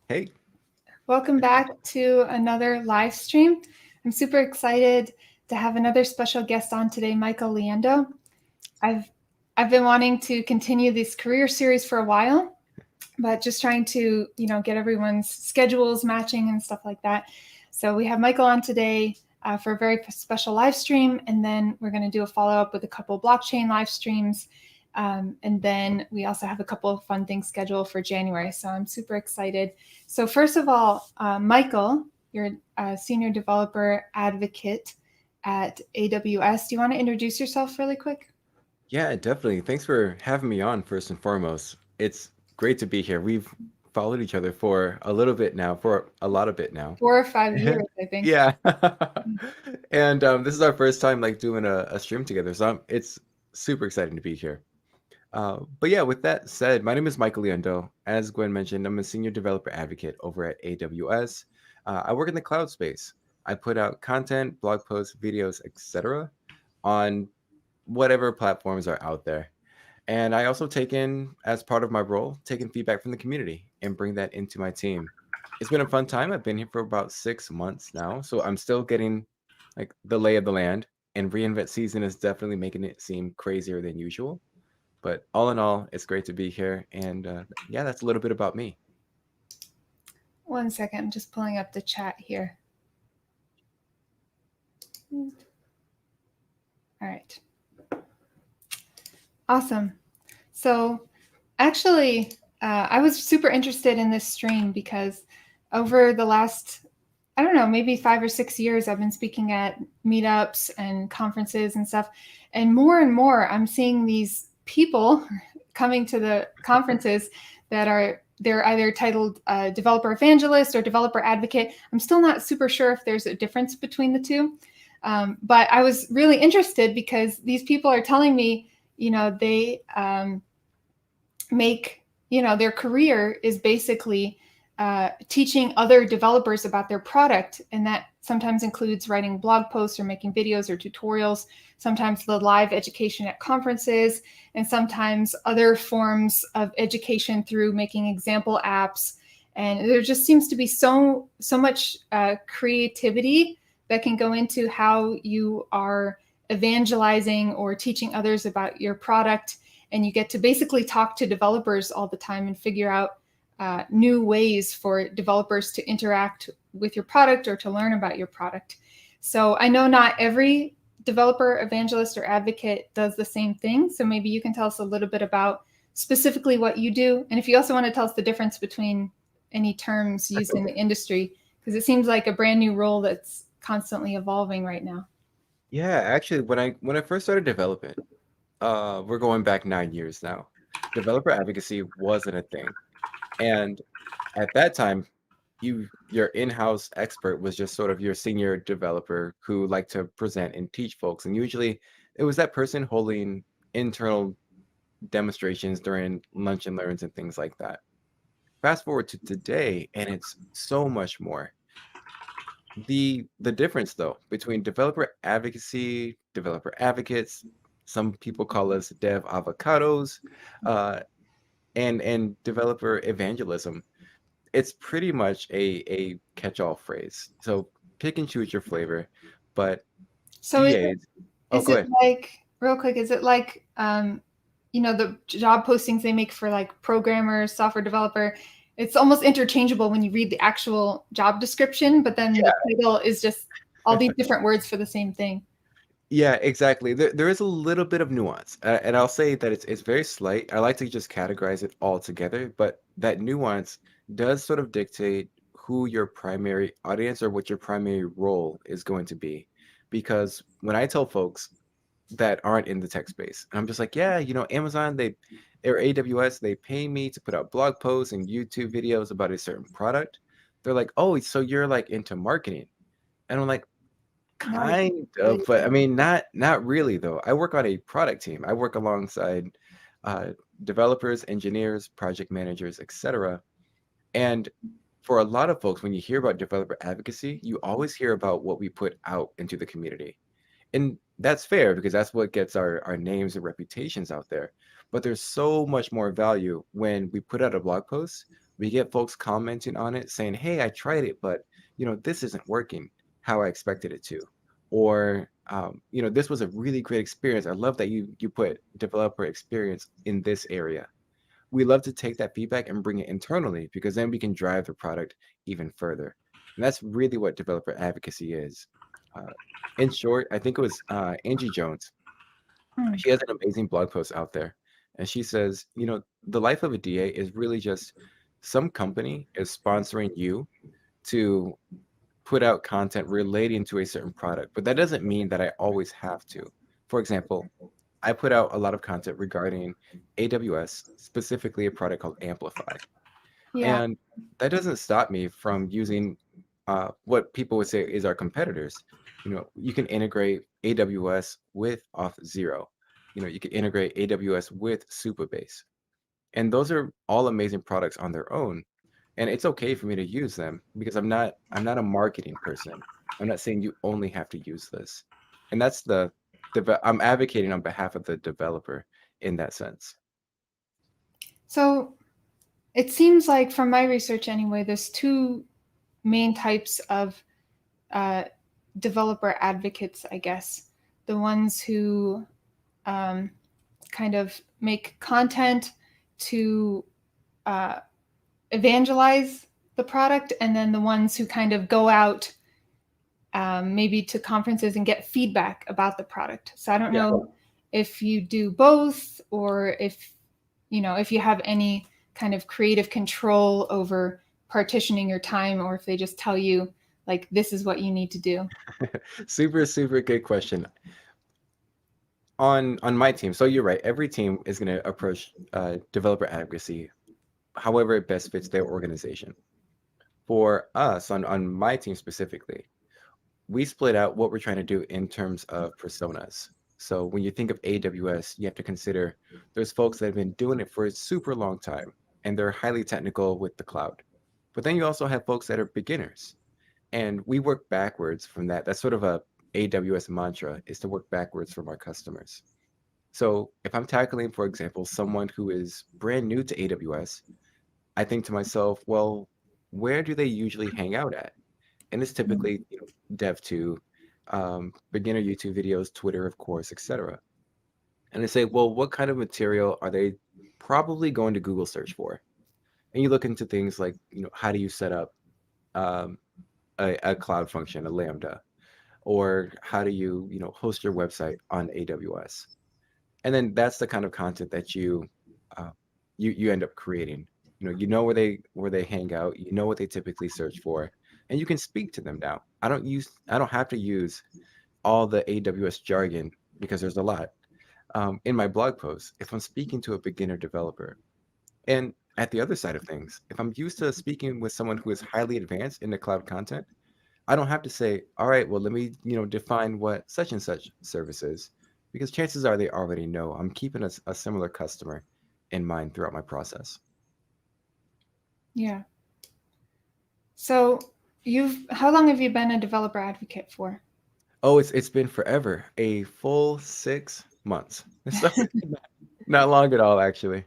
Hey, Welcome back to another live stream. I'm super excited to have another special guest on today, Michael Liendo. I've I've been wanting to continue this career series for a while, but just trying to, get everyone's schedules matching and stuff like that. So we have Michael on today for a very special live stream, and then we're going to do a follow up with a couple blockchain live streams. And then we also have a couple of fun things scheduled for January. So I'm super excited. So, first of all, Michael, you're a senior developer advocate at AWS. Do you want to introduce yourself really quick? yeah, definitely. Thanks for having me on, first and foremost. It's great to be here. We've followed each other for a little bit now, for a lot of it now. 4 or 5 years, I think. Yeah. And this is our first time like doing a stream together, so it's super exciting to be here. But yeah, with that said, my name is Michael Liendo. As Gwen mentioned, I'm a senior developer advocate over at AWS. I work in the cloud space. I put out content, blog posts, videos, etc. on whatever platforms are out there. And I also take in, as part of my role, taking feedback from the community and bring that into my team. It's been a fun time. I've been here for about 6 months now, so I'm still getting like the lay of the land. And reinvent season is definitely making it seem crazier than usual. But all in all, it's great to be here. And yeah, that's a little bit about me. One second, I'm just pulling up the chat here. All right. Awesome. So, actually, I was super interested in this stream because over the last, I don't know, maybe 5 or 6 years, I've been speaking at meetups and conferences and stuff. And more, I'm seeing these people coming to the conferences that they're either titled developer evangelist or developer advocate. I'm still not super sure if there's a difference between the two. But I was really interested because these people are telling me, they make, their career is basically teaching other developers about their product. And that sometimes includes writing blog posts or making videos or tutorials, sometimes the live education at conferences, and sometimes other forms of education through making example apps. And there just seems to be so much creativity that can go into how you are evangelizing or teaching others about your product. And you get to basically talk to developers all the time and figure out new ways for developers to interact with your product or to learn about your product. So I know not every developer evangelist or advocate does the same thing. So maybe you can tell us a little bit about specifically what you do. And if you also want to tell us the difference between any terms used in the industry, because it seems like a brand new role that's constantly evolving right now. Yeah, actually, when I first started developing, we're going back 9 years now. Developer advocacy wasn't a thing. And at that time, your in-house expert was just sort of your senior developer who liked to present and teach folks. And usually it was that person holding internal demonstrations during lunch and learns and things like that. Fast forward to today, and it's so much more. The difference though between developer advocacy, developer advocates, some people call us dev avocados, uh, and developer evangelism, it's pretty much a catch-all phrase. So pick and choose your flavor, but So DAs. Oh, is go it ahead. like, real quick, is it like, the job postings they make for like programmer, software developer? It's almost interchangeable when you read the actual job description, but then the title is just all these different words for the same thing. Yeah, exactly. There is a little bit of nuance, and I'll say that it's very slight. I like to just categorize it all together, but that nuance does sort of dictate who your primary audience or what your primary role is going to be. Because when I tell folks that aren't in the tech space, I'm just like, yeah, Amazon, they or AWS, they pay me to put out blog posts and YouTube videos about a certain product. They're like, oh, so you're like into marketing. And I'm like, Not kind of, exactly. but I mean, not really though. I work on a product team. I work alongside uh, developers, engineers, project managers, etc. And for a lot of folks, when you hear about developer advocacy, you always hear about what we put out into the community. And that's fair because that's what gets our names and reputations out there. But there's so much more value when we put out a blog post We get folks commenting on it saying, "Hey, I tried it, but this isn't working how I expected it to." Or this was a really great experience. I love that you put developer experience in this area. We love to take that feedback and bring it internally because then we can drive the product even further. And that's really what developer advocacy is. Uh, in short, I think it was Angie Jones. Hmm. She has an amazing blog post out there. And she says, the life of a DA is really just some company is sponsoring you to put out content relating to a certain product. But that doesn't mean that I always have to. For example, I put out a lot of content regarding AWS, specifically a product called Amplify. Yeah. And that doesn't stop me from using what people would say is our competitors. You can integrate AWS with Auth0. You can integrate AWS with Supabase. And those are all amazing products on their own. And it's okay for me to use them because I'm not a marketing person. I'm not saying you only have to use this. And that's I'm advocating on behalf of the developer in that sense. So it seems like, from my research anyway, there's two main types of uh, developer advocates, I guess. The ones who um, kind of make content to uh, evangelize the product, and then the ones who kind of go out maybe to conferences and get feedback about the product. So I don't Yeah. know if you do both, or if you have any kind of creative control over partitioning your time, or if they just tell you like this is what you need to do. Super, super good question. On my team, so you're right, every team is going to approach developer advocacy however it best fits their organization. For us, on my team specifically, we split out what we're trying to do in terms of personas. So when you think of AWS, you have to consider there's folks that have been doing it for a super long time and they're highly technical with the cloud. But then you also have folks that are beginners. And we work backwards from that. That's sort of a AWS mantra, is to work backwards from our customers. So if I'm tackling, for example, someone who is brand new to AWS, I think to myself, well, where do they usually hang out at? And it's typically, Dev2, beginner YouTube videos, Twitter, of course, etc. And I say, well, what kind of material are they probably going to Google search for? And you look into things like, how do you set up um, a cloud function, a Lambda, or how do you, host your website on AWS? And then that's the kind of content that uh, you end up creating. You know where they hang out, you know what they typically search for, and you can speak to them now. I don't have to use all the AWS jargon because there's a lot in my blog posts if I'm speaking to a beginner developer. And at the other side of things, if I'm used to speaking with someone who is highly advanced in the cloud content, I don't have to say, all right, well, let me, define what such and such service is, because chances are they already know. I'm keeping a similar customer in mind throughout my process. Yeah. So how long have you been a developer advocate for? Oh, it's been forever, a full 6 months. So not long at all, actually.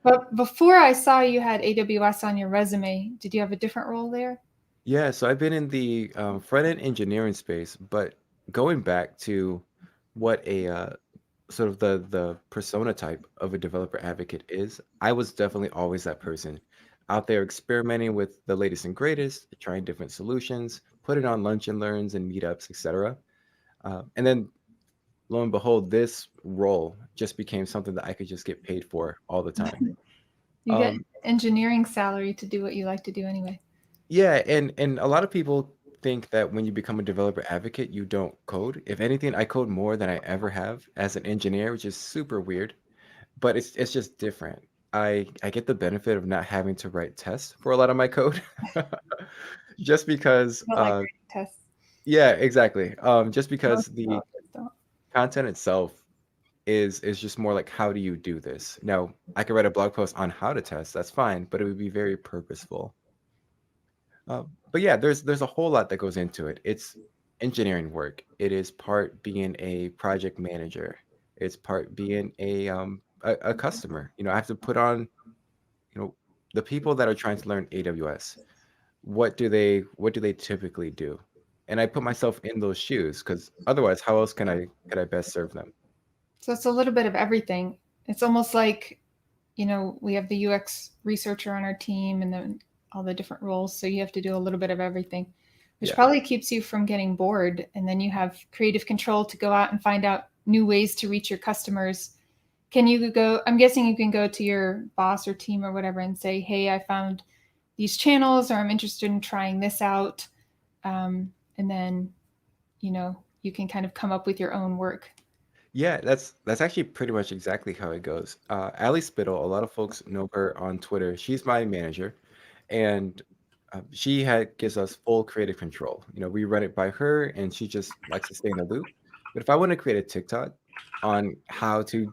But before I saw you had AWS on your resume, did you have a different role there? Yeah, so I've been in the front-end engineering space, but going back to what a sort of the persona type of a developer advocate is, I was definitely always that person out there experimenting with the latest and greatest, trying different solutions, putting on lunch and learns and meetups, etc. And then lo and behold, this role just became something that I could just get paid for all the time. You get Um, engineering salary to do what you like to do anyway. yeah, and a lot of people think that when you become a developer advocate, you don't code. If anything, I code more than I ever have as an engineer, which is super weird. But it's just different. I get the benefit of not having to write tests for a lot of my code, just because. I don't like writing tests. Yeah, exactly. Just because Most the developers don't. content itself is just more like, how do you do this? Now, I could write a blog post on how to test. That's fine, but it would be very purposeful. But yeah, there's a whole lot that goes into it. It's engineering work. It is part being a project manager. It's part being a customer. I have to put on you know the people that are trying to learn AWS, what do they typically do? And I put myself in those shoes because otherwise, how else can I best serve them? So it's a little bit of everything. It's almost like, we have the UX researcher on our team and then all the different roles. So you have to do a little bit of everything, which Yeah. probably keeps you from getting bored. And then you have creative control to go out and find out new ways to reach your customers. Can you go? I'm guessing you can go to your boss or team or whatever and say, hey, I found these channels, or I'm interested in trying this out. And then, you can kind of come up with your own work. Yeah, that's actually pretty much exactly how it goes. Ali Spittle, a lot of folks know her on Twitter. She's my manager, and she gives us full creative control. We run it by her, and she just likes to stay in the loop. But if I want to create a TikTok on how to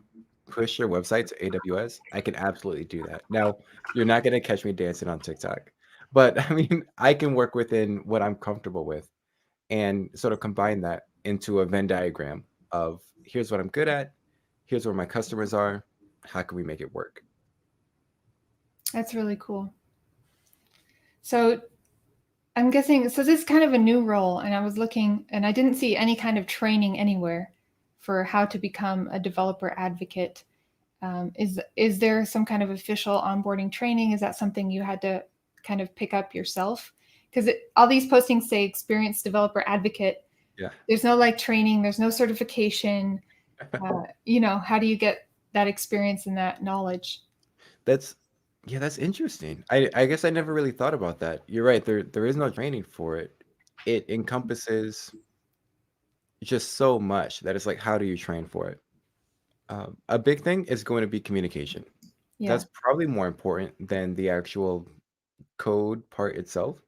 push your website to AWS, I can absolutely do that. Now, you're not going to catch me dancing on TikTok, but I mean, I can work within what I'm comfortable with and sort of combine that into a Venn diagram of here's what I'm good at, here's where my customers are, how can we make it work? That's really cool. So I'm guessing, so this is kind of a new role, and I was looking and I didn't see any kind of training anywhere for how to become a developer advocate. Is there some kind of official onboarding training? Is that something you had to kind of pick up yourself? Because all these postings say experienced developer advocate. Yeah. There's no like training, there's no certification. How do you get that experience and that knowledge? That's yeah, that's interesting. I guess I never really thought about that. You're right, there is no training for it. It encompasses just so much that it's like how do you train for it? A big thing is going to be communication. Yeah. That's probably more important than the actual code part itself.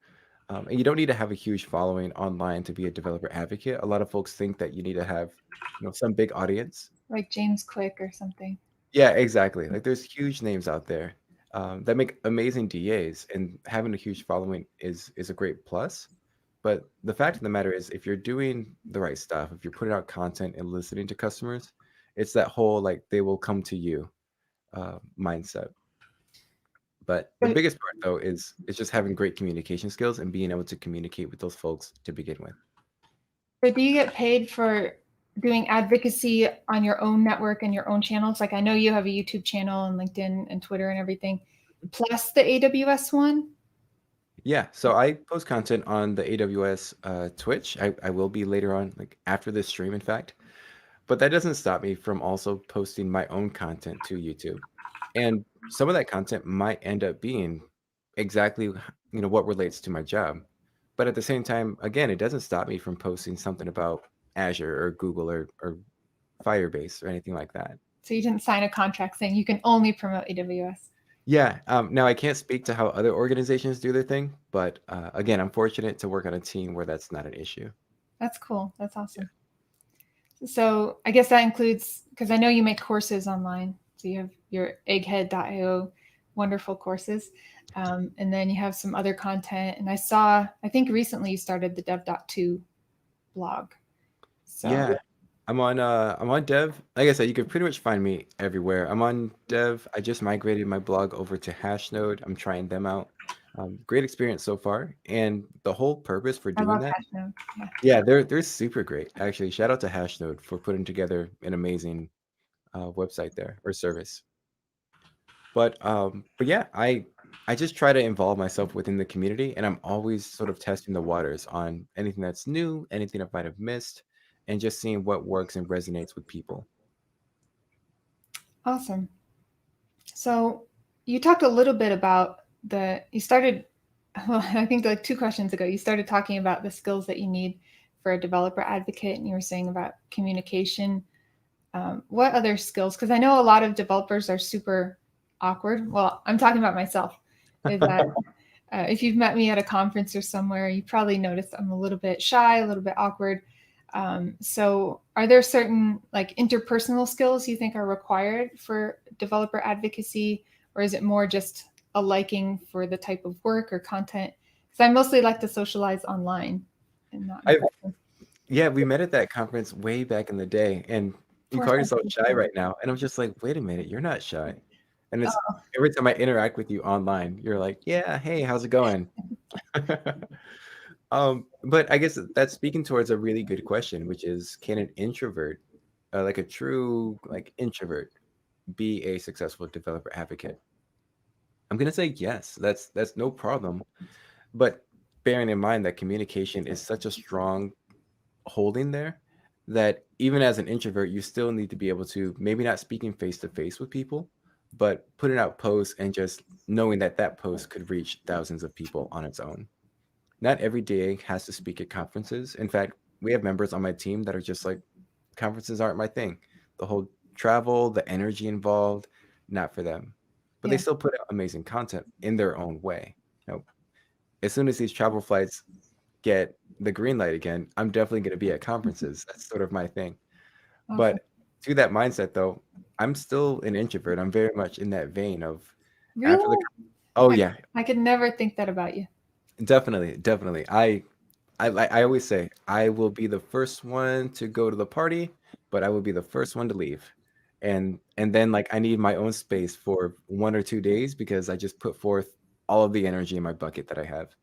And you don't need to have a huge following online to be a developer advocate. A lot of folks think that you need to have, some big audience. Like James Quick or something. Yeah, exactly. Like there's huge names out there that make amazing DAs, and having a huge following is a great plus. But the fact of the matter is, if you're doing the right stuff, if you're putting out content and listening to customers, it's that whole like they will come to you mindset. But the But, biggest part though is just having great communication skills and being able to communicate with those folks to begin with. but do you get paid for doing advocacy on your own network and your own channels? Like I know you have a YouTube channel and LinkedIn and Twitter and everything, plus the AWS one. Yeah, so I post content on the AWS Twitch. I will be later on, like after this stream, in fact. But that doesn't stop me from also posting my own content to YouTube. And some of that content might end up being exactly, what relates to my job. But at the same time, again, it doesn't stop me from posting something about Azure or Google or Firebase or anything like that. So you didn't sign a contract saying you can only promote AWS. Yeah. Now I can't speak to how other organizations do their thing, but again, I'm fortunate to work on a team where that's not an issue. That's cool. That's Yeah. awesome. So I guess that includes, because I know you make courses online. So you have your egghead.io wonderful courses. And then you have some other content. And I think recently you started the dev.to blog. So Yeah. I'm on Dev. Like I said, you can pretty much find me everywhere. I'm on Dev. I just migrated my blog over to Hashnode. I'm trying them out. Great experience so far. And the whole purpose for I doing love that, Hashnode. Yeah. yeah, they're super great. Actually, shout out to Hashnode for putting together an amazing website there or service. But yeah, I just try to involve myself within the community, and I'm always sort of testing the waters on anything that's new, anything I might have missed, and just seeing what works and resonates with people. Awesome. So you talked a little bit about you started, well, I think like 2 questions ago, you started talking about the skills that you need for a developer advocate, and you were saying about communication. What other skills? Because I know a lot of developers are super awkward. Well, I'm talking about myself. Is that if you've met me at a conference or somewhere, you probably noticed I'm a little bit shy, a little bit awkward. So, are there certain like interpersonal skills you think are required for developer advocacy, or is it more just a liking for the type of work or content? Because I mostly like to socialize online and not in I person. Yeah, we met at that conference way back in the day, and you Poor call yourself sense. shy right now, and I'm just like, wait a minute, you're not shy. And it's Oh, every time I interact with you online, you're like, "Yeah, hey, how's it going?" But I guess that's speaking towards a really good question, which is, can an introvert, like a true like introvert, be a successful developer advocate? I'm gonna say yes. That's no problem. But bearing in mind that communication is such a strong holding there that even as an introvert, you still need to be able to maybe not speaking face to face with people, but putting out posts and just knowing that that post could reach thousands of people on its own. Not every DA has to speak at conferences. In fact, we have members on my team that are just like, conferences aren't my thing. The whole travel, the energy involved, not for them. But they yeah. still put out amazing content in their own way. You know, as soon as these travel flights get the green light again, I'm definitely going to be at conferences. That's sort of my thing. Awesome. But to that mindset, though, I'm still an introvert. I'm very much in that vein of after the. Really? Oh I, yeah, I could never think that about you. definitely, definitely. I always say I will be the first one to go to the party, but I will be the first one to leave. And then like I need my own space for 1 or 2 days because I just put forth all of the energy in my bucket that I have.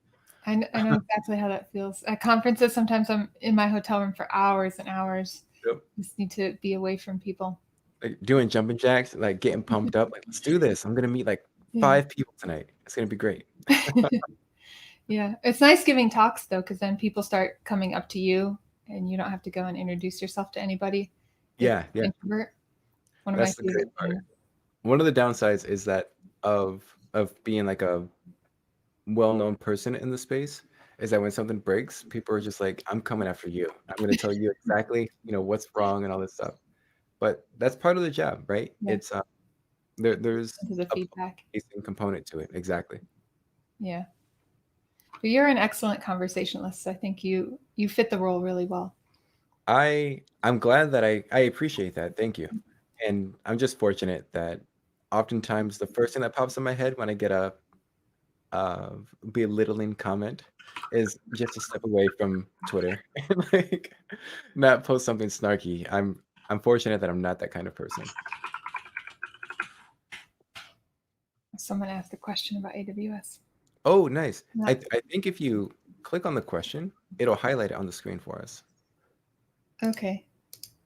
I know exactly how that feels. At conferences, sometimes I'm in my hotel room for hours and hours. Yep. Just need to be away from people. Like doing jumping jacks, like getting pumped up, like let's do this. I'm gonna meet like Yeah. 5 people tonight. It's gonna be great. Yeah. It's nice giving talks though, because then people start coming up to you and you don't have to go and introduce yourself to anybody if Yeah, you're yeah. an introvert. One of my That's the great favorite part. things. One of the downsides is that of being like a well-known person in the space is that when something breaks, people are just like, I'm coming after you. I'm going to tell you exactly, what's wrong and all this stuff. But that's part of the job, right? Yeah. It's there's Into the a feedback. pacing component to it. Exactly. Yeah. But you're an excellent conversationalist. I think you fit the role really well. I'm glad that I appreciate that. Thank you. And I'm just fortunate that oftentimes the first thing that pops in my head when I get a uh, belittling comment is just to step away from Twitter and like not post something snarky. I'm fortunate that I'm not that kind of person. Someone asked a question about AWS. Oh, nice. Yeah. I think if you click on the question, it'll highlight it on the screen for us. Okay.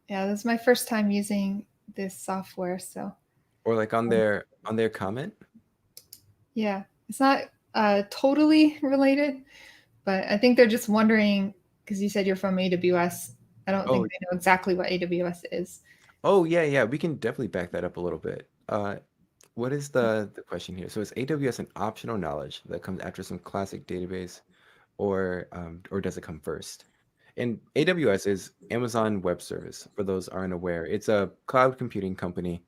Yeah, this is my first time using this software, so Or like um, on their comment. yeah, it's not totally related, but I think they're just wondering because you said you're from AWS. I don't think Oh, they know exactly what AWS is. oh yeah, yeah. We can definitely back that up a little bit. What is the question here? So is AWS an optional knowledge that comes after some classic database, or does it come first? And AWS is Amazon Web Service, for those aren't aware. It's a cloud computing company.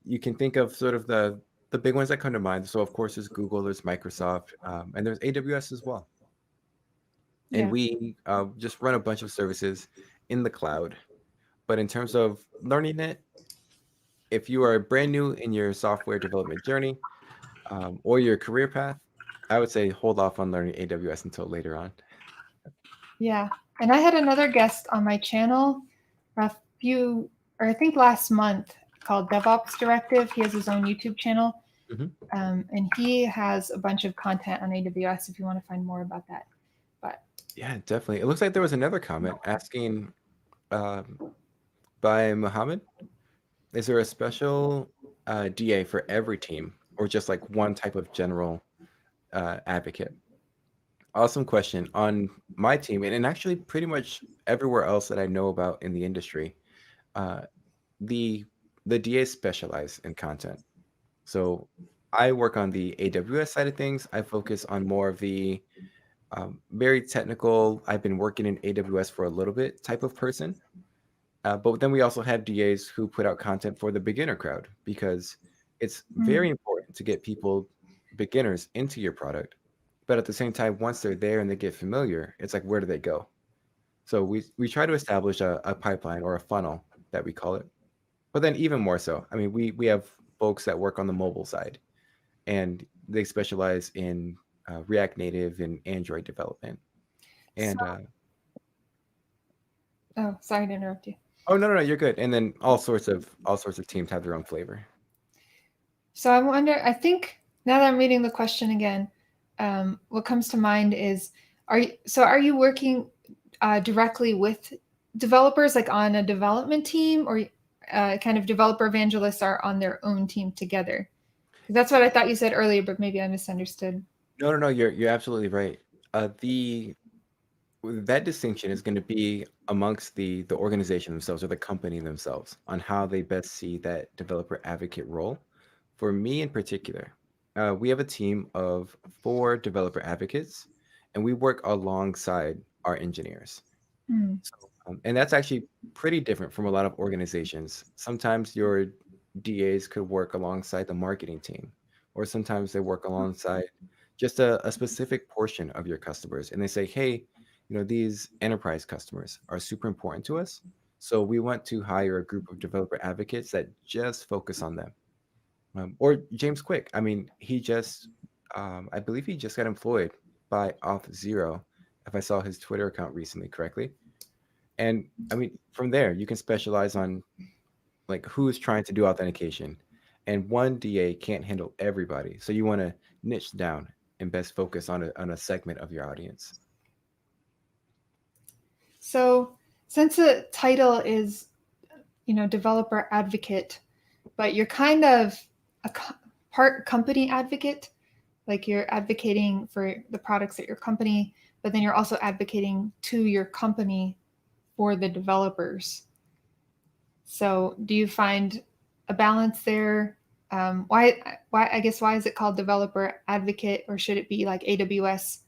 You can think of sort of the big ones that come to mind. So of course there's Google, there's Microsoft, and there's AWS as well. And Yeah. we just run a bunch of services in the cloud. But in terms of learning it, if you are brand new in your software development journey, or your career path, I would say hold off on learning AWS until later on. Yeah. And I had another guest on my channel a few, or I think last month, called DevOps Directive. He has his own YouTube channel, Mhm. and he has a bunch of content on AWS if you want to find more about that. But Yeah, definitely. It looks like there was another comment asking um, by Muhammad, is there a special DA for every team or just like one type of general advocate? Awesome question. On my team, and actually pretty much everywhere else that I know about in the industry, uh, the the DAs specialize in content. So I work on the AWS side of things. I focus on more of the very technical. I've been working in AWS for a little bit type of person. But then we also have DAs who put out content for the beginner crowd because it's mm, very important to get people, beginners, into your product. But at the same time, once they're there and they get familiar, it's like, where do they go? So we try to establish a pipeline or a funnel that we call it. But then even more so, I mean, we have folks that work on the mobile side and they specialize in React Native and Android development. so, And oh, sorry to interrupt you. oh no, no, no, you're good. And then all sorts of teams have their own flavor. So I wonder, I think now that I'm reading the question again, what comes to mind is, are you working directly with developers, like on a development team, or kind of developer evangelists are on their own team together? That's what I thought you said earlier, but maybe I misunderstood. No, you're absolutely right. The that distinction is going to be amongst the organization themselves or the company themselves on how they best see that developer advocate role. For me in particular, we have a team of 4 developer advocates, and we work alongside our engineers. Hmm. So, and that's actually pretty different from a lot of organizations. Sometimes your DAs could work alongside the marketing team, or sometimes they work alongside just a specific portion of your customers. And they say, hey, these enterprise customers are super important to us. So we want to hire a group of developer advocates that just focus on them. Or James Quick. I mean, I believe he just got employed by Auth Zero, if I saw his Twitter account recently correctly. And I mean, from there, you can specialize on like who's trying to do authentication. And one DA can't handle everybody. So you want to niche down and best focus on a segment of your audience. So since the title is, developer advocate, but you're kind of a part company advocate, like you're advocating for the products at your company, but then you're also advocating to your company for the developers. So do you find a balance there? Why is it called developer advocate, or should it be like AWS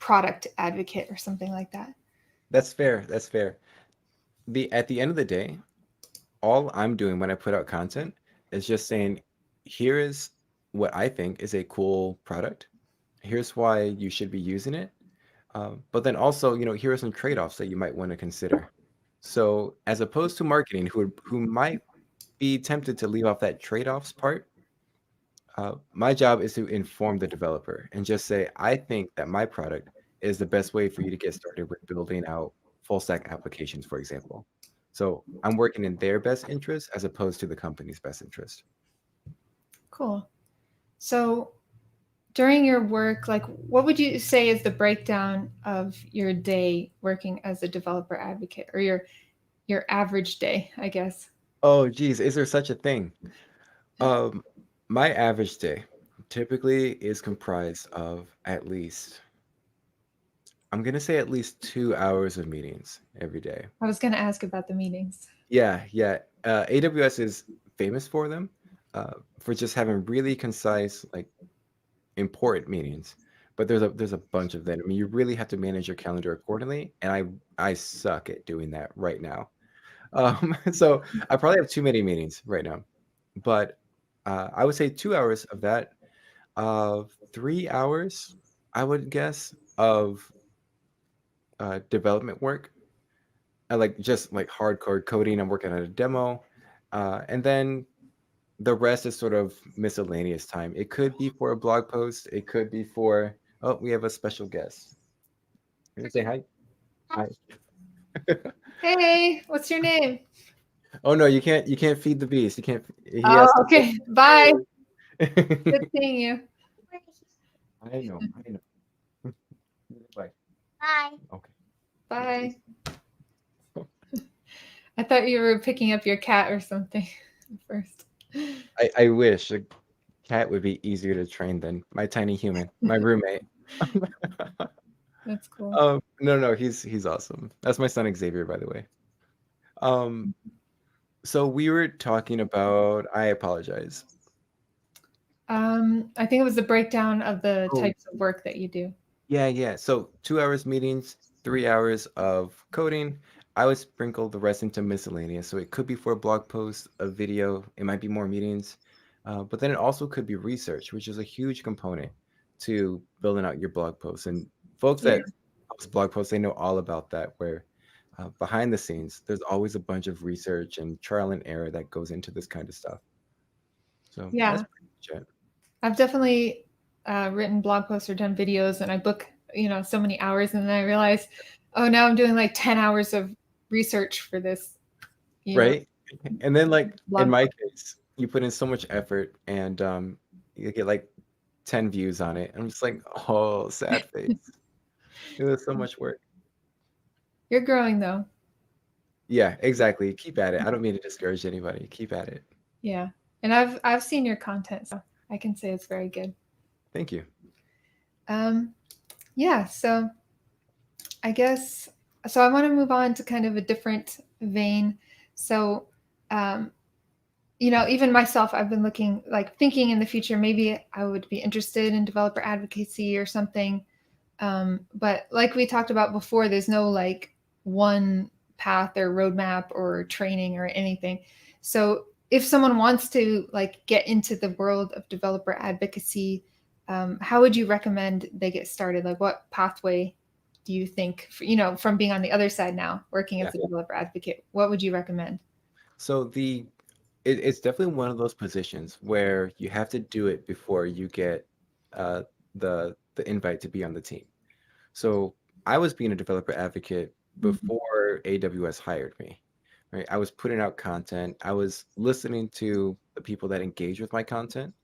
product advocate or something like that? That's fair. That's fair. At the end of the day, all I'm doing when I put out content is just saying, here is what I think is a cool product. Here's why you should be using it. But then also, here are some trade-offs that you might want to consider. So as opposed to marketing, who might be tempted to leave off that trade-offs part, my job is to inform the developer and just say, I think that my product is the best way for you to get started with building out full stack applications, for example. So I'm working in their best interest as opposed to the company's best interest. Cool. So during your work, like what would you say is the breakdown of your day working as a developer advocate, or your average day, I guess? Oh, geez, is there such a thing? Um, my average day typically is comprised of I'm gonna say at least 2 hours of meetings every day. I was going to ask about the meetings. Yeah, yeah. AWS is famous for them, for just having really concise, like important meetings. But there's a bunch of them. I mean, you really have to manage your calendar accordingly, and I suck at doing that right now. So I probably have too many meetings right now. But I would say 2 hours of that, 3 hours, I would guess, of development work. I like just like hardcore coding. I'm working on a demo, and then the rest is sort of miscellaneous time. It could be for a blog post. It could be for, oh, we have a special guest. Can you say hi? Hi. Hey, what's your name? Oh no, you can't feed the beast. You can't. He Oh, has to okay. Bye. say. Good seeing you. I know. Bye. Bye. Okay. Bye. I thought you were picking up your cat or something first. I wish a cat would be easier to train than my tiny human, my roommate. That's cool. No, he's awesome. That's my son Xavier, by the way. Um, so we were talking about. I apologize. I think it was the breakdown of the Oh, types of work that you do. yeah. So 2 hours meetings, 3 hours of coding. I would sprinkle the rest into miscellaneous. So it could be for a blog post, a video. It might be more meetings, but then it also could be research, which is a huge component to building out your blog posts. And folks Yeah. that post blog posts, they know all about that. Where behind the scenes, there's always a bunch of research and trial and error that goes into this kind of stuff. So that's Yeah. pretty much it. I've definitely written blog posts or done videos, and I book, so many hours, and then I realize, oh, now I'm doing like 10 hours of research for this, Right? And then like in blog my post. case, you put in so much effort, and you get like 10 views on it. I'm just like, oh, sad face. It was so much work. You're growing though. Yeah, exactly. Keep at it. I don't mean to discourage anybody. Keep at it. Yeah. And I've seen your content, so I can say it's very good. Thank you. Um, yeah, so I guess so I want to move on to kind of a different vein. So um, even myself, I've been looking, like thinking in the future, maybe I would be interested in developer advocacy or something. But like we talked about before, there's no like one path or roadmap or training or anything. So if someone wants to like get into the world of developer advocacy, how would you recommend they get started? Like what pathway do you think, from being on the other side now, working Yeah. as a developer advocate, what would you recommend? So it's definitely one of those positions where you have to do it before you get uh, the invite to be on the team. So I was being a developer advocate Mhm. before AWS hired me, right? I was putting out content. I was listening to the people that engage with my content,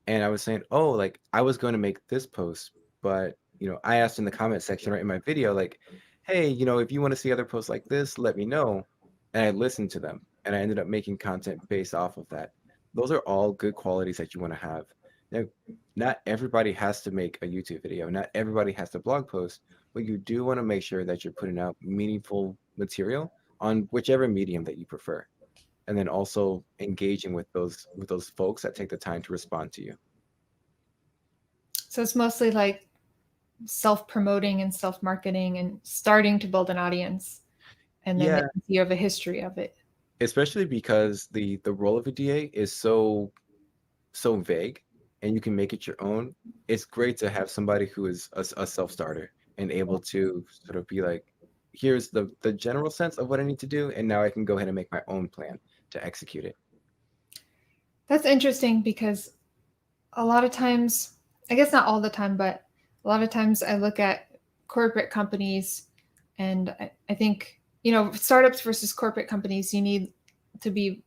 and I was saying, oh, like I was going to make this post, but I asked in the comment section or in my video, like, hey, if you want to see other posts like this, let me know. And I listened to them, and I ended up making content based off of that. Those are all good qualities that you want to have. Now, not everybody has to make a YouTube video, not everybody has to blog post, but you do want to make sure that you're putting out meaningful material on whichever medium that you prefer, and then also engaging with those folks that take the time to respond to you. So it's mostly like self promoting and self marketing and starting to build an audience and then Yeah, making you have a history of it. especially because the role of a DA is so vague, and you can make it your own. It's great to have somebody who is a self-starter and able to sort of be like, here's the general sense of what I need to do, and now I can go ahead and make my own plan to execute it. That's interesting because a lot of times, I guess not all the time, but a lot of times I look at corporate companies and I think, startups versus corporate companies, you need to be,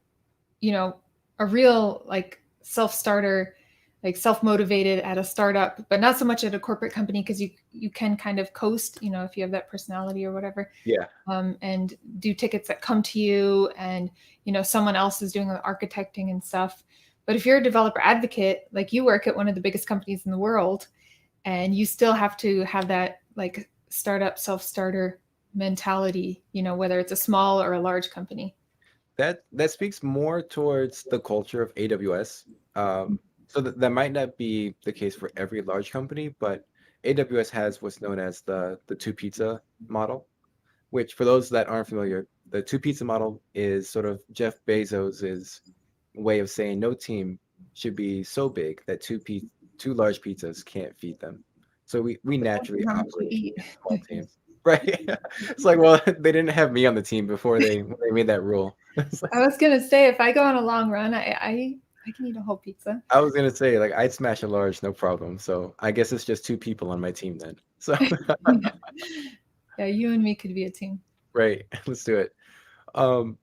you know, a real like self starter, like self motivated at a startup, but not so much at a corporate company because you can kind of coast, if you have that personality or whatever, Yeah, and do tickets that come to you, and someone else is doing the architecting and stuff. But if you're a developer advocate, like you work at one of the biggest companies in the world, and you still have to have that like startup self-starter mentality, whether it's a small or a large company. that speaks more towards the culture of AWS. So that might not be the case for every large company, but AWS has what's known as the two pizza model, which for those that aren't familiar, the two pizza model is sort of Jeff Bezos's way of saying no team should be so big that two large pizzas can't feed them. So we Depends naturally on how much you operate eat. in small teams. Right. It's like, well, they didn't have me on the team before they made that rule. It's like, I was gonna say if I go on a long run, I can eat a whole pizza. I was gonna say, like, I'd smash a large, no problem. So I guess it's just two people on my team then. So Yeah, you and me could be a team. right, let's do it. Um,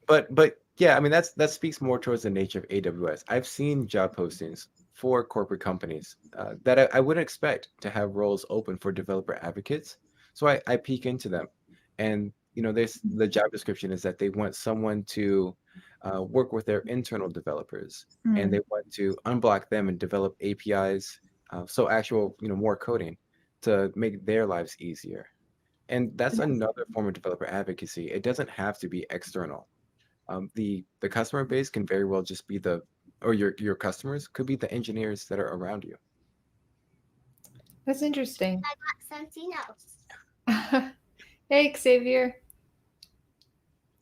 but yeah, I mean that speaks more towards the nature of AWS. I've seen job postings for corporate companies that I wouldn't expect to have roles open for developer advocates. So I peek into them, and there's the job description is that they want someone to work with their internal developers, and Mm. they want to unblock them and develop APIs, so actual more coding to make their lives easier. And that's another form of developer advocacy. It doesn't have to be external. The customer base can very well just be or your customers could be the engineers that are around you. That's interesting. I got something else. Hey, Xavier.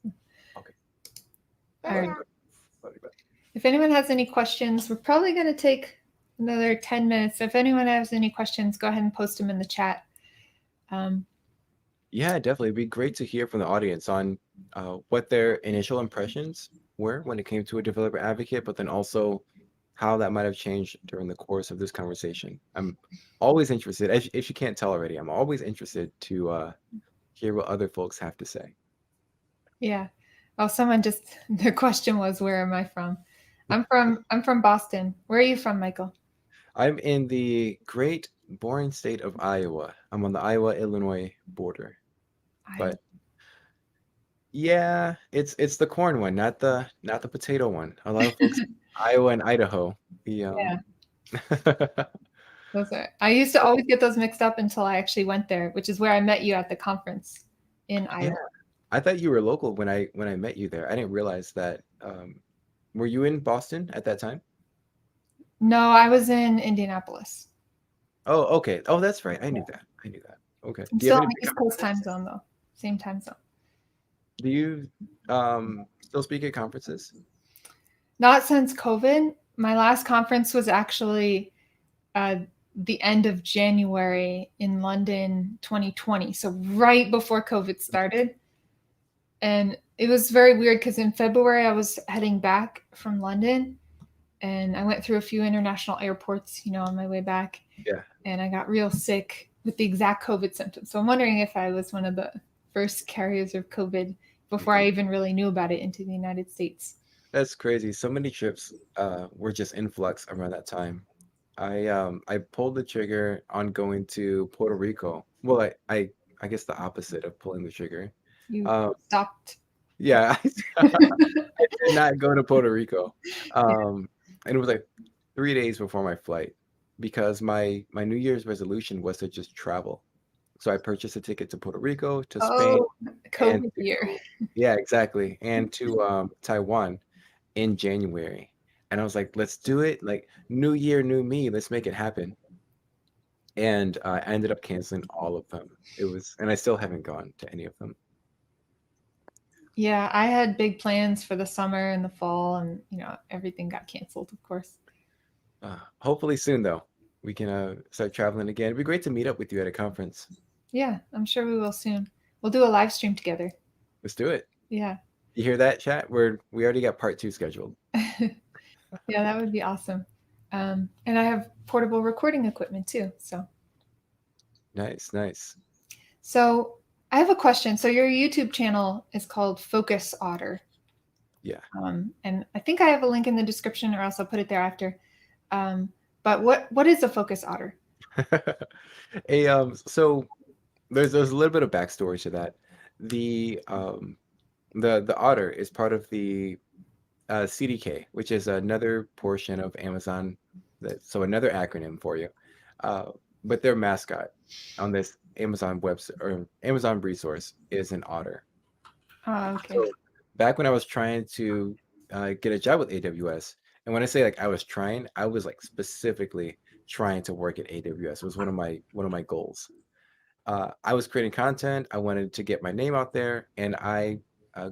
Okay. All That's right. not- If anyone has any questions, we're probably going to take another 10 minutes. If anyone has any questions, go ahead and post them in the chat. Um, Yeah, definitely. It'd be great to hear from the audience on what their initial impressions were when it came to a developer advocate, but then also how that might have changed during the course of this conversation. I'm always interested, if you can't tell already, I'm always interested to hear what other folks have to say. yeah. Oh, the question was, where am I from? I'm from Boston. Where are you from, Michael? I'm in the great boring state of Iowa. I'm on the Iowa-Illinois border. I But yeah, it's the corn one, not the potato one. A lot of folks in Iowa and Idaho. The Yeah, those are. I used to always get those mixed up until I actually went there, which is where I met you at the conference in yeah, Iowa. I thought you were local when I met you there. I didn't realize that. Were you in Boston at that time? No, I was in Indianapolis. Oh, okay. Oh, that's right. I knew that. I knew that. Okay. I'm Do you have still any on big the East Coast time conferences? zone though. Same time zone. Do you still speak at conferences? Not since COVID. My last conference was actually uh, the end of January in London 2020. So right before COVID started. And it was very weird because in February I was heading back from London and I went through a few international airports, on my way back, Yeah. and I got real sick with the exact COVID symptoms. So I'm wondering if I was one of the first carriers of COVID before I even really knew about it into the United States. That's crazy. So many trips were just influx around that time. I pulled the trigger on going to Puerto Rico. Well, I guess the opposite of pulling the trigger. You Um, stopped. yeah, I did not go to Puerto Rico. Yeah. And it was like 3 days before my flight because my New Year's resolution was to just travel. So I purchased a ticket to Puerto Rico, to Spain, Oh, and COVID year. to yeah, exactly, and to Taiwan in January. And I was like, let's do it. Like new year, new me. Let's make it happen. And I ended up canceling all of them. And I still haven't gone to any of them. Yeah, I had big plans for the summer and the fall, and everything got canceled, of course. Hopefully soon, though, we can start traveling again. It'd be great to meet up with you at a conference. Yeah, I'm sure we will soon. We'll do a live stream together. Let's do it. Yeah. You hear that, chat? We already got part two scheduled. Yeah, that would be awesome. And I have portable recording equipment too. Nice, nice. So I have a question. So your YouTube channel is called Focus Otter. Yeah. And I think I have a link in the description, or else I'll put it there after. But what is a Focus Otter? So there's a little bit of backstory to that. The Otter is part of the CDK, which is another portion of Amazon. So another acronym for you. Uh, but their mascot on this Amazon website or Amazon resource is an otter. Oh, okay. So back when I was trying to get a job with AWS, and when I say like I was trying, I was like specifically trying to work at AWS. It was one of my goals. I was creating content. I wanted to get my name out there, and I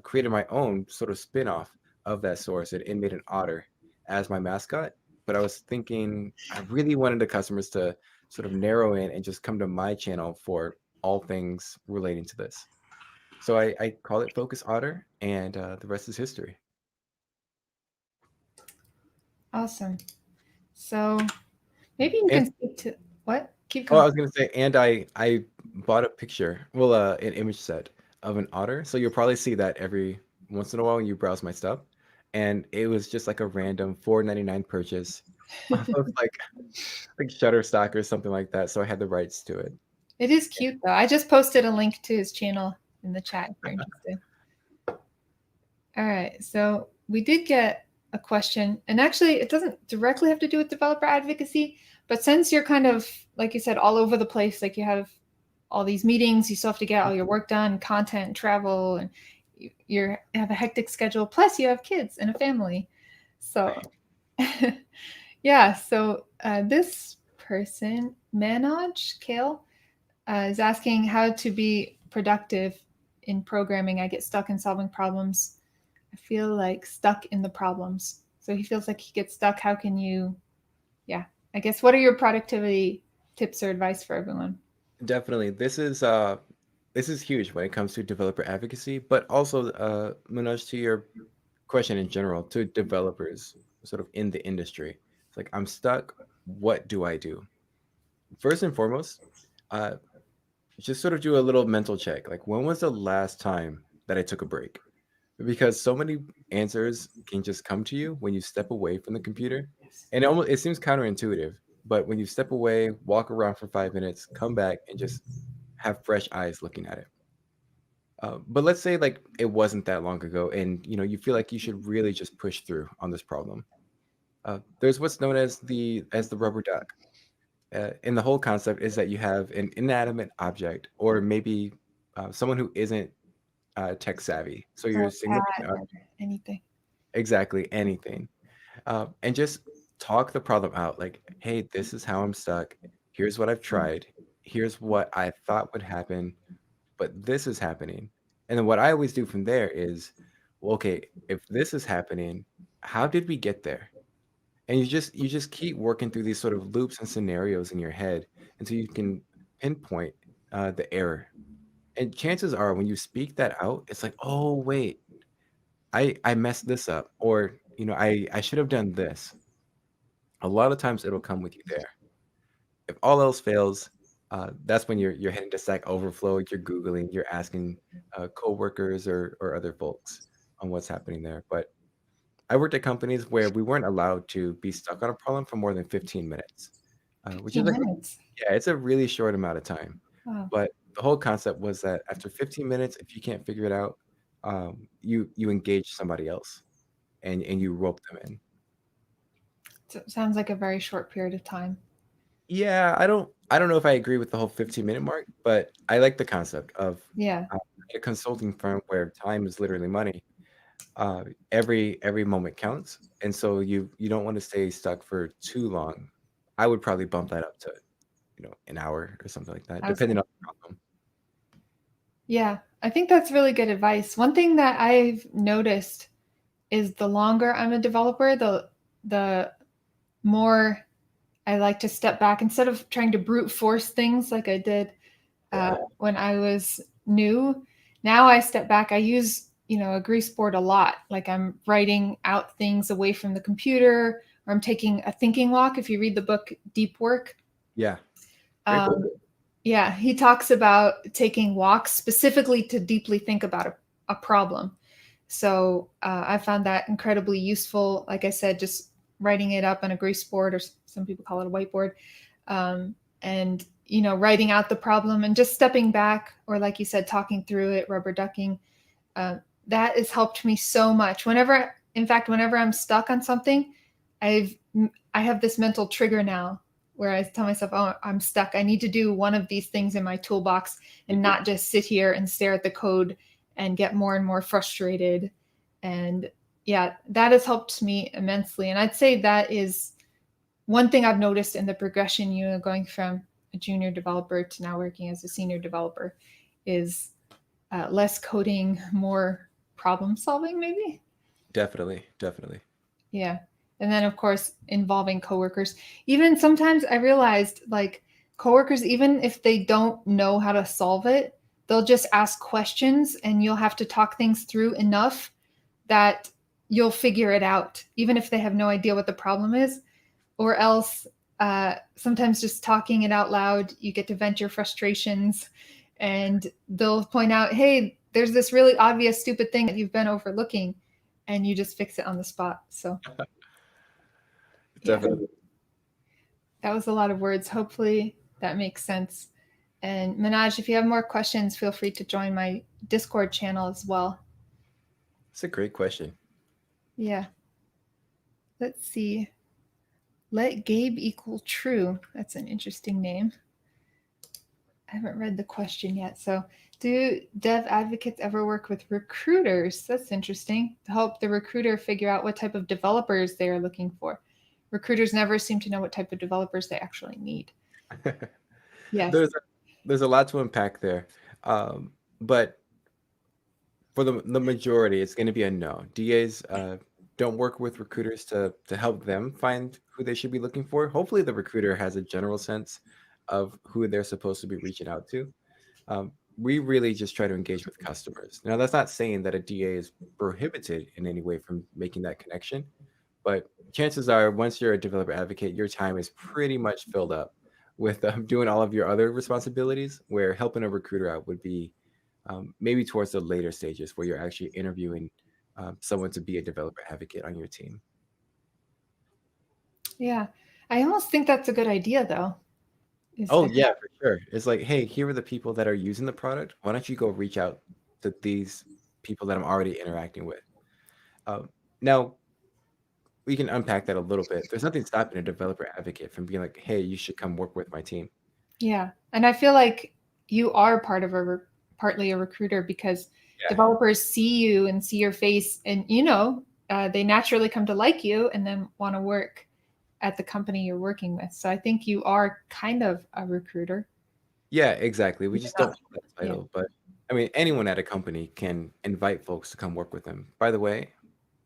created my own sort of spin-off of that source. It made an otter as my mascot. But I was thinking I really wanted the customers to sort of narrow in and just come to my channel for all things relating to this. So I call it Focus Otter, and the rest is history. Awesome. So maybe you And can speak to what? Keep oh, going. I was gonna say, and I bought a picture, well, an image set of an otter. So you'll probably see that every once in a while when you browse my stuff. And it was just like a random 4.99 purchase off of like Shutterstock or something like that. So I had the rights to it. It is cute though. I just posted a link to his channel in the chat if you're interested. All right. So we did get a question, and actually, it doesn't directly have to do with developer advocacy, but since you're kind of, like you said, all over the place, like you have all these meetings, you still have to get all your work done, content, travel, and you have a hectic schedule. Plus, you have kids and a family. So, yeah. So this person, Manoj Kale, is asking how to be productive in programming. I get stuck in solving problems. I feel like stuck in the problems. So he feels like he gets stuck. How can you, yeah, I guess, what are your productivity tips or advice for everyone? Definitely. This is huge when it comes to developer advocacy, but also Manoj, to your question in general, to developers sort of in the industry. It's like I'm stuck. What do I do? First and foremost, uh, just sort of do a little mental check. Like, when was the last time that I took a break? Because so many answers can just come to you when you step away from the computer. Yes. And it seems counterintuitive, but when you step away, walk around for 5 minutes, come back, and just have fresh eyes looking at it. But let's say like it wasn't that long ago, and you feel like you should really just push through on this problem. There's what's known as the rubber duck, and the whole concept is that you have an inanimate object, or maybe someone who isn't tech savvy. So Or your a significant cat or anything. exactly anything, and just talk the problem out. Like, hey, this is how I'm stuck. Here's what I've tried. Here's what I thought would happen, but this is happening. And then what I always do from there is, well, okay, if this is happening, how did we get there? And you just keep working through these sort of loops and scenarios in your head until you can pinpoint the error. And chances are, when you speak that out, it's like, oh wait, I messed this up, or I should have done this. A lot of times it'll come with you there. If all else fails, that's when you're heading to Stack Overflow. You're googling, you're asking coworkers or other folks on what's happening there. But I worked at companies where we weren't allowed to be stuck on a problem for more than 15 minutes, which is 15 like, minutes. yeah, it's a really short amount of time. Wow. But the whole concept was that after 15 minutes, if you can't figure it out, you engage somebody else and you rope them in. So it sounds like a very short period of time. Yeah, I don't know if I agree with the whole 15-minute mark, but I like the concept of Yeah. uh, a consulting firm where time is literally money. Every moment counts, and so you don't want to stay stuck for too long. I would probably bump that up to an hour or something like that, I was depending on the problem. Yeah, I think that's really good advice. One thing that I've noticed is the longer I'm a developer, the more I like to step back instead of trying to brute force things like I did when I was new. Now I step back. I use a grease board a lot. Like I'm writing out things away from the computer, or I'm taking a thinking walk. If you read the book Deep Work, Yeah, great book. um, yeah, he talks about taking walks specifically to deeply think about a problem. So I found that incredibly useful. Like I said, just writing it up on a grease board, or some people call it a whiteboard, and writing out the problem and just stepping back, or like you said, talking through it, rubber ducking. Uh, that has helped me so much. In fact, whenever I'm stuck on something, I've I have this mental trigger now where I tell myself, "Oh, I'm stuck. I need to do one of these things in my toolbox and not just sit here and stare at the code and get more and more frustrated." And yeah, that has helped me immensely. And I'd say that is one thing I've noticed in the progression, going from a junior developer to now working as a senior developer, is less coding, more problem solving, maybe. Definitely, definitely. Yeah. And then, of course, involving coworkers. Even sometimes I realized like coworkers, even if they don't know how to solve it, they'll just ask questions and you'll have to talk things through enough that you'll figure it out, even if they have no idea what the problem is. Or else, sometimes just talking it out loud, you get to vent your frustrations and they'll point out, hey, there's this really obvious, stupid thing that you've been overlooking, and you just fix it on the spot. So, yeah. Definitely. That was a lot of words. Hopefully that makes sense. And Minaj, if you have more questions, feel free to join my Discord channel as well. It's a great question. Yeah. Let's see. Let Gabe equal true. That's an interesting name. I haven't read the question yet. So, do dev advocates ever work with recruiters? That's interesting. To help the recruiter figure out what type of developers they are looking for. Recruiters never seem to know what type of developers they actually need. Yes. There's a lot to unpack there, but for the majority, it's going to be a no. DAs don't work with recruiters to help them find who they should be looking for. Hopefully, the recruiter has a general sense of who they're supposed to be reaching out to. We really just try to engage with customers. Now, that's not saying that a DA is prohibited in any way from making that connection, but chances are, once you're a developer advocate, your time is pretty much filled up with doing all of your other responsibilities, where helping a recruiter out would be maybe towards the later stages where you're actually interviewing someone to be a developer advocate on your team. Yeah. I almost think that's a good idea though. Is Oh to yeah, for sure. It's like, hey, here are the people that are using the product. Why don't you go reach out to these people that I'm already interacting with? Now we can unpack that a little bit. There's nothing stopping a developer advocate from being like, hey, you should come work with my team. Yeah. And I feel like you are part of partly a recruiter because Yeah. developers see you and see your face and, they naturally come to like you and then want to work at the company you're working with. So I think you are kind of a recruiter. Yeah, exactly. We Even just though- don't have that Yeah. title, but I mean, anyone at a company can invite folks to come work with them. By the way,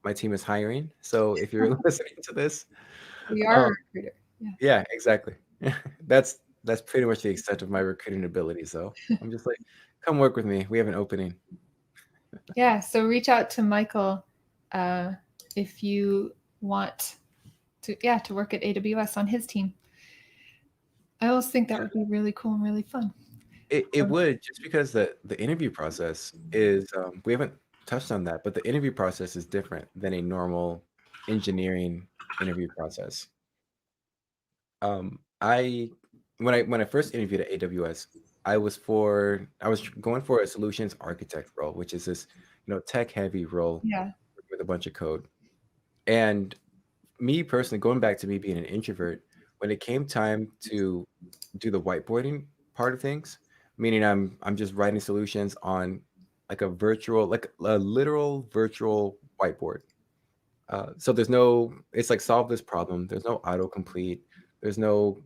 my team is hiring, so if you're listening to this, We are a um, recruiter. Yeah. yeah, exactly. That's pretty much the extent of my recruiting abilities, though. I'm just like, come work with me. We have an opening. Yeah. So reach out to Michael uh, if you want to work at AWS on his team. I always think that would be really cool and really fun. It would, just because the interview process is we haven't touched on that, but the interview process is different than a normal engineering interview process. I when I first interviewed at AWS, I was going for a solutions architect role, which is this, tech heavy role Yeah. with a bunch of code. And me personally, going back to me being an introvert, when it came time to do the whiteboarding part of things, meaning I'm just writing solutions on like like a literal virtual whiteboard. So there's no, it's like solve this problem. There's no autocomplete. There's no,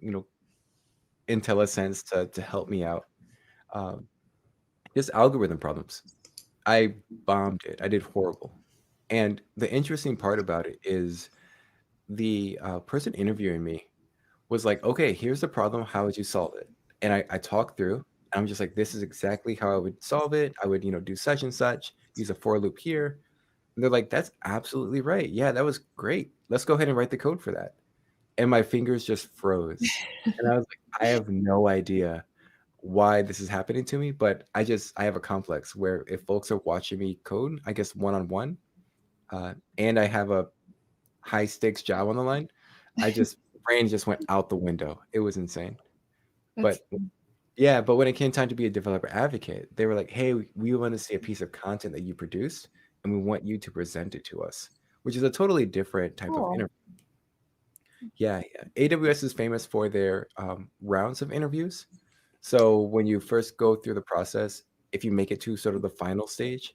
IntelliSense to help me out. Um, just algorithm problems. I bombed it. I did horrible. And the interesting part about it is the person interviewing me was like, okay, here's the problem. How would you solve it? And I talked through, and I'm just like, this is exactly how I would solve it. I would, do such and such, use a for loop here. And they're like, that's absolutely right. Yeah, that was great. Let's go ahead and write the code for that. And my fingers just froze. And I was like, I have no idea why this is happening to me, but I have a complex where if folks are watching me code, I guess one on one, and I have a high stakes job on the line, I just brain just went out the window. It was insane. That's But yeah, but when it came time to be a developer advocate, they were like, "Hey, we want to see a piece of content that you produced, and we want you to present it to us," which is a totally different type of cool. interview. Yeah, yeah. AWS is famous for their rounds of interviews. So when you first go through the process, if you make it to sort of the final stage,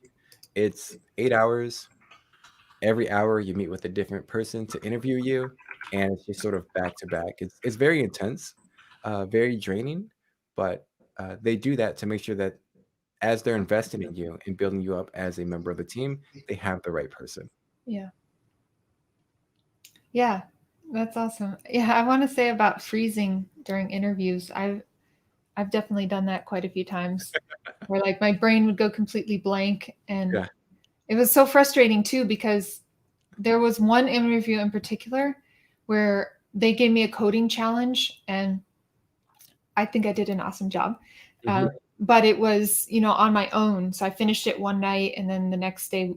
it's 8 hours. Every hour you meet with a different person to interview you, and it's just sort of back to back. It's very intense, very draining, but they do that to make sure that as they're investing in you and building you up as a member of the team, they have the right person. Yeah. Yeah. That's awesome. Yeah, I want to say about freezing during interviews. I've definitely done that quite a few times where like my brain would go completely blank and Yeah. it was so frustrating too because there was one interview in particular where they gave me a coding challenge and I think I did an awesome job. Mhm. But it was, on my own. So I finished it one night and then the next day,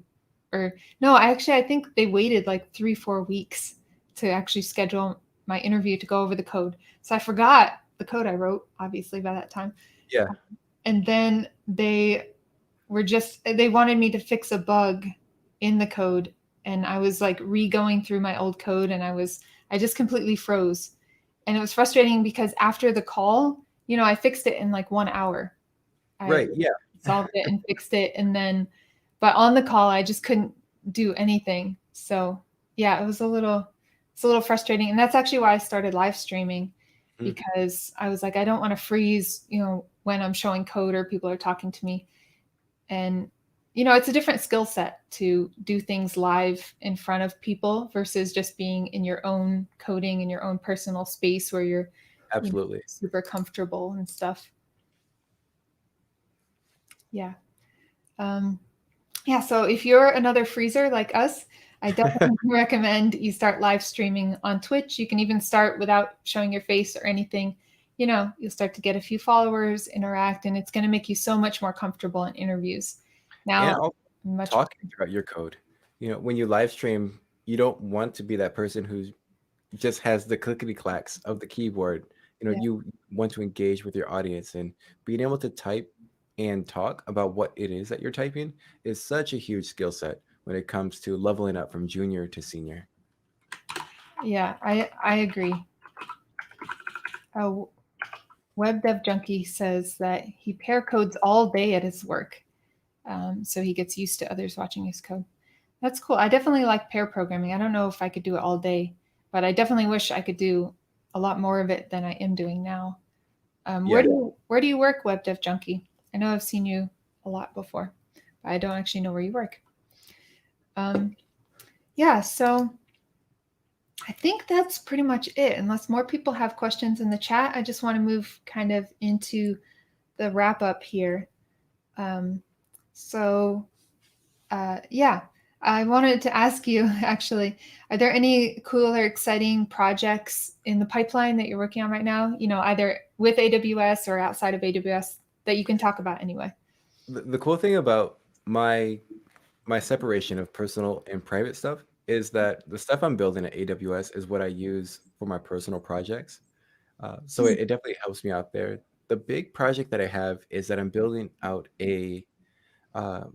or no, I think they waited like 3, 4 weeks to actually schedule my interview to go over the code. So I forgot the code I wrote, obviously, by that time. Yeah. And then they wanted me to fix a bug in the code. And I was like re-going through my old code and I just completely froze. And it was frustrating because after the call, I fixed it in like 1 hour. I Right. Yeah. solved it and fixed it. But on the call, I just couldn't do anything. So yeah, it's a little frustrating. And that's actually why I started live streaming Mhm. because I was like, I don't want to freeze, when I'm showing code or people are talking to me. And, it's a different skill set to do things live in front of people versus just being in your own coding in your own personal space where you're, Absolutely. super comfortable and stuff. Yeah. Um, yeah. So if you're another freezer like us, I definitely recommend you start live streaming on Twitch. You can even start without showing your face or anything. You'll start to get a few followers, interact, and it's going to make you so much more comfortable in interviews. And Now, also much talking throughout your code. when you live stream, you don't want to be that person who just has the clickety clacks of the keyboard. Yeah. You want to engage with your audience, and being able to type and talk about what it is that you're typing is such a huge skill set when it comes to leveling up from junior to senior. Yeah, I agree. Uh, Web Dev Junkie says that he pair codes all day at his work, so he gets used to others watching his code. That's cool. I definitely like pair programming. I don't know if I could do it all day, but I definitely wish I could do a lot more of it than I am doing now. Yeah. Where do you work, Web Dev Junkie? I know I've seen you a lot before, but I don't actually know where you work. Um, yeah, so I think that's pretty much it. Unless more people have questions in the chat, I just want to move kind of into the wrap up here. Um, so, yeah, I wanted to ask you actually, are there any cool or exciting projects in the pipeline that you're working on right now? Either with AWS or outside of AWS that you can talk about anyway. The cool thing about my separation of personal and private stuff is that the stuff I'm building at AWS is what I use for my personal projects. So it definitely helps me out there. The big project that I have is that I'm building out a uh,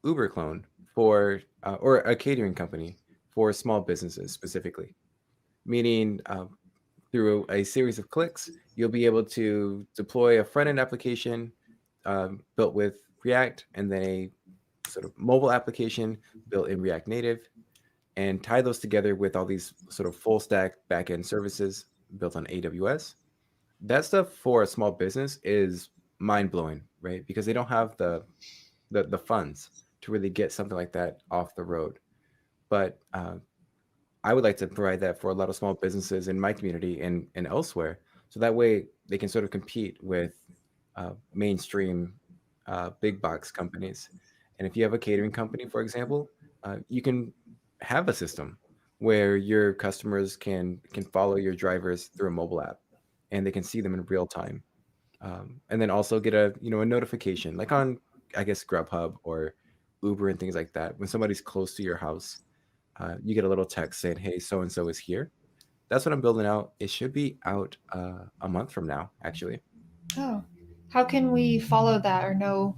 Uber clone for or a catering company for small businesses specifically. Meaning, through a series of clicks, you'll be able to deploy a front end application built with React, and then a sort of mobile application built in React Native, and tie those together with all these sort of full stack backend services built on AWS. That stuff for a small business is mind blowing, right? Because they don't have the funds to really get something like that off the road. But I would like to provide that for a lot of small businesses in my community and elsewhere, so that way they can sort of compete with mainstream big box companies. And if you have a catering company, for example, you can have a system where your customers can follow your drivers through a mobile app, and they can see them in real time, and then also get a notification like on, I guess, Grubhub or Uber and things like that. When somebody's close to your house, you get a little text saying, "Hey, so and so is here." That's what I'm building out. It should be out a month from now, actually. Oh, how can we follow that or know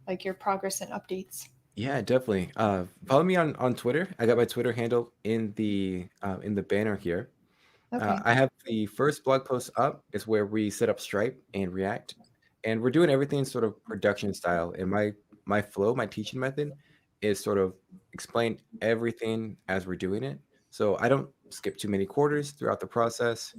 like your progress and updates? Yeah, definitely. Follow me on Twitter. I got my Twitter handle in the banner here. Okay. I have the first blog post up is where we set up Stripe and React, and we're doing everything sort of production style. And my flow, my teaching method, is sort of explain everything as we're doing it, so I don't skip too many quarters throughout the process.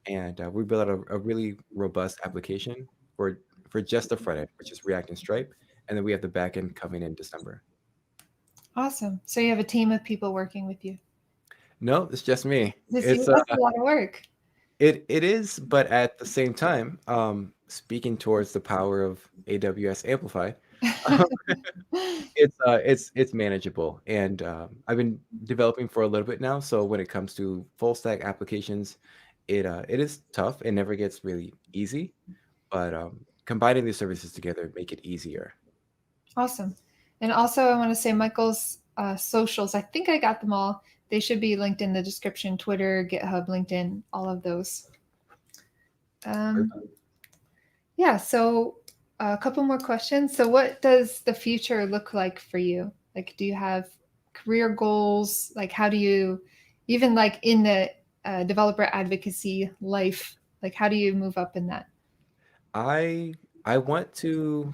And we built out a really robust application for just the front end, which is React and Stripe, and then we have the back end coming in December. Awesome. So you have a team of people working with you. No, it's just me. This It's That's a lot of work. it is, but at the same time, speaking towards the power of AWS Amplify, um, it's manageable, and I've been developing for a little bit now. So when it comes to full stack applications, it is tough. It never gets really easy, but combining these services together make it easier. Awesome. And also, I want to say Michael's socials. I think I got them all. They should be linked in the description: Twitter, GitHub, LinkedIn, all of those. Um, yeah. So a couple more questions. So, what does the future look like for you? Like, do you have career goals? Like, how do you, even like in the developer advocacy life, like how do you move up in that? I I want to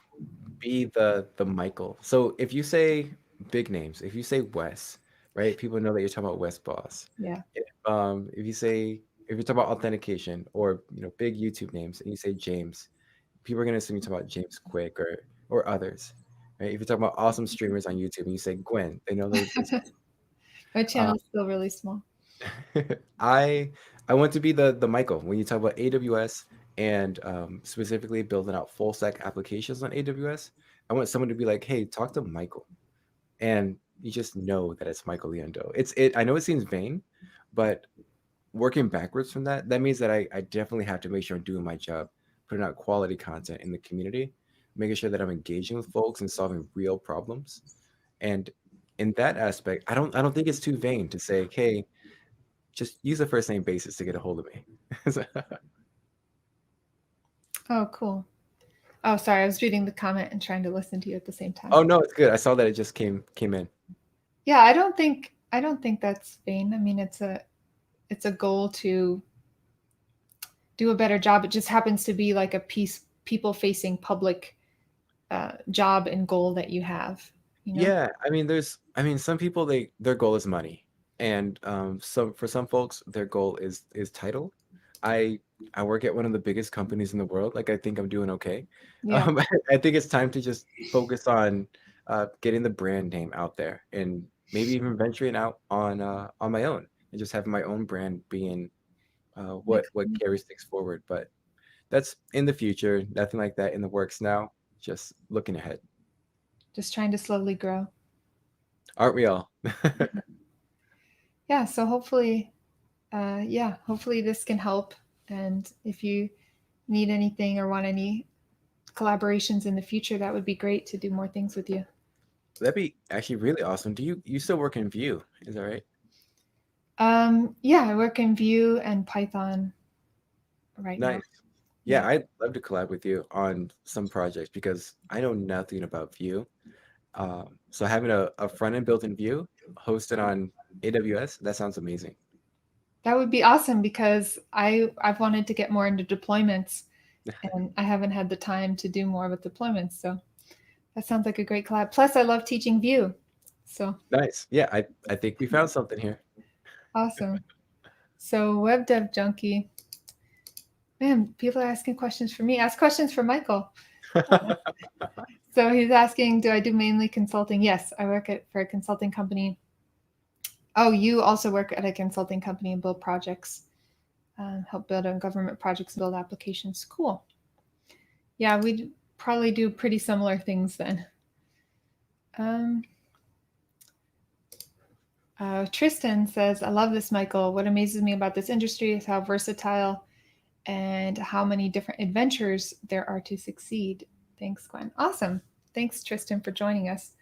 be the Michael. So if you say big names, if you say Wes, right, people know that you're talking about Wes Boss. Yeah. If you say if you talk about authentication or big YouTube names and you say James, people are gonna assume you talk about James Quick or others. Right? If you talk about awesome streamers on YouTube and you say Gwen, they know that it's My uh, channel is still really small. I I want to be the Michael when you talk about AWS and specifically building out full stack applications on AWS. I want someone to be like, "Hey, talk to Michael," and you just know that it's Michael Liendo. It. I know it seems vain, but working backwards from that, that means that I definitely have to make sure I'm doing my job, putting out quality content in the community, making sure that I'm engaging with folks and solving real problems. And in that aspect, I don't think it's too vain to say, hey, just use a first name basis to get a hold of me. Oh, cool. Oh, sorry. I was reading the comment and trying to listen to you at the same time. Oh no, it's good. I saw that it just came in. Yeah, I don't think that's vain. I mean, it's a goal to do a better job. It just happens to be like a people facing public job and goal that you have, you know? Yeah, I mean, some people their goal is money, and for some folks their goal is title. I I work at one of the biggest companies in the world. Like I think I'm doing okay. Yeah, I think it's time to just focus on getting the brand name out there, and maybe even venturing out on my own and just having my own brand being what makes what sense. carries things forward. But that's in the future. Nothing like that in the works now. Just looking ahead. Just trying to slowly grow. Aren't we all? Yeah, so hopefully this can help. And if you need anything or want any collaborations in the future, that would be great to do more things with you. That'd be actually really awesome. Do you still work in Vue? Is that right? Yeah, I work in Vue and Python right now. Nice. Yeah, Yeah, I'd love to collab with you on some projects because I know nothing about Vue. So having a front end built in Vue hosted on AWS, that sounds amazing. that would be awesome because I've wanted to get more into deployments and I haven't had the time to do more with deployments. So that sounds like a great collab. Plus, I love teaching Vue. So Nice. Yeah, I think we found something here. awesome. So web dev junkie. Man, people are asking questions for me. Ask questions for Michael. So he's asking, do I do mainly consulting? Yes, I work for a consulting company. Oh, you also work at a consulting company and build projects, help build on government projects, build applications. Cool. Yeah, we probably do pretty similar things then. Um, Tristan says, I love this, Michael. What amazes me about this industry is how versatile and how many different adventures there are to succeed. Thanks, Gwen. Awesome. Thanks, Tristan, for joining us.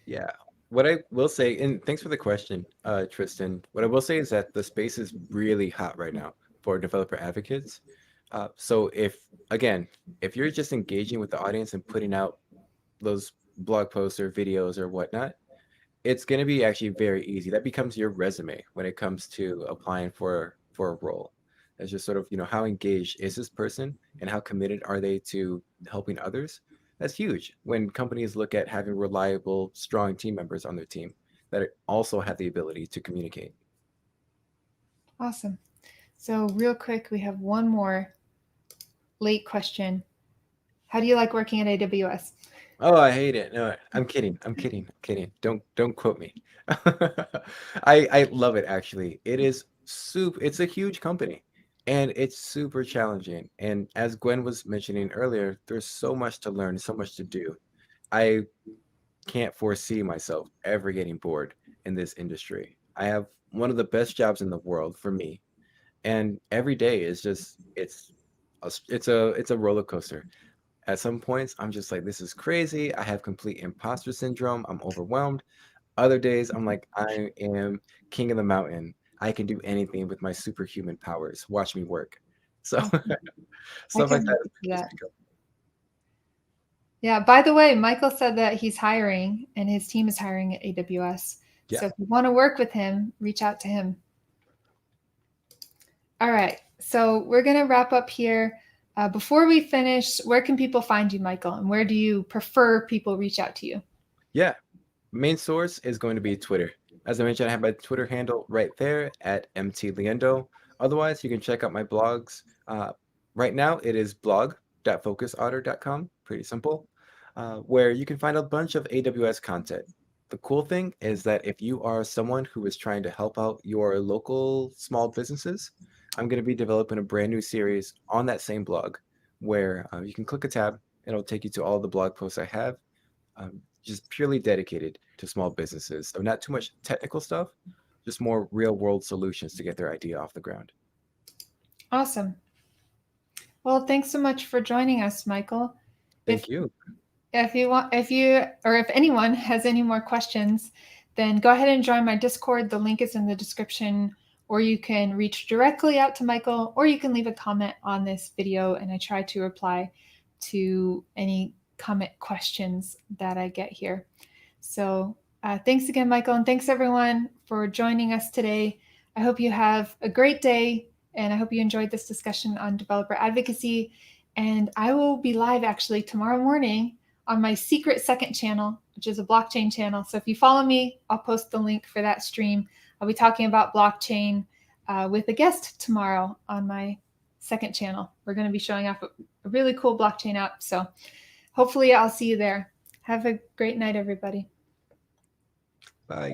Yeah. What I will say, and thanks for the question, Tristan. What I will say is that the space is really hot right now for developer advocates. So again, if you're just engaging with the audience and putting out those blog posts or videos or whatnot, it's going to be actually very easy. That becomes your resume when it comes to applying for a role. It's just sort of, how engaged is this person and how committed are they to helping others? That's huge when companies look at having reliable, strong team members on their team that also have the ability to communicate. Awesome. So, real quick, we have one more late question. How do you like working at AWS? Oh, I hate it. No, I'm kidding. I'm kidding. I'm kidding. Don't quote me. I love it actually. It's a huge company and it's super challenging. And as Gwen was mentioning earlier, there's so much to learn, so much to do. I can't foresee myself ever getting bored in this industry. I have one of the best jobs in the world for me, and every day is just it's a roller coaster. At some points, I'm just like, this is crazy. I have complete imposter syndrome. I'm overwhelmed. Other days, I'm like, I am king of the mountain. I can do anything with my superhuman powers. Watch me work. So Awesome. I stuff can like that relate is to what keeps that. me going. Yeah, by the way, Michael said that he's hiring and his team is hiring at AWS. Yeah. So, if you want to work with him, reach out to him. All right. So, we're going to wrap up here. Before we finish, where can people find you, Michael? And where do you prefer people reach out to you? Yeah. Main source is going to be Twitter. As I mentioned, I have my Twitter handle right there at MTLiendo. Otherwise, you can check out my blogs. Right now, it is blog.focusotter.com. Pretty simple, where you can find a bunch of AWS content. The cool thing is that if you are someone who is trying to help out your local small businesses, I'm going to be developing a brand new series on that same blog where you can click a tab. It'll take you to all the blog posts I have, just purely dedicated to small businesses. So not too much technical stuff, just more real world solutions to get their idea off the ground. Awesome. Well, thanks so much for joining us, Michael. If Thank you. if you want, if you or if anyone has any more questions, then go ahead and join my Discord. The link is in the description, or you can reach directly out to Michael, or you can leave a comment on this video, and I try to reply to any comment questions that I get here. So thanks again, Michael, and thanks everyone for joining us today. I hope you have a great day, and I hope you enjoyed this discussion on developer advocacy. And I will be live actually tomorrow morning on my secret second channel, which is a blockchain channel. So if you follow me, I'll post the link for that stream. I'll be talking about blockchain with a guest tomorrow on my second channel. We're going to be showing off a really cool blockchain app. So hopefully I'll see you there. Have a great night, everybody. Bye.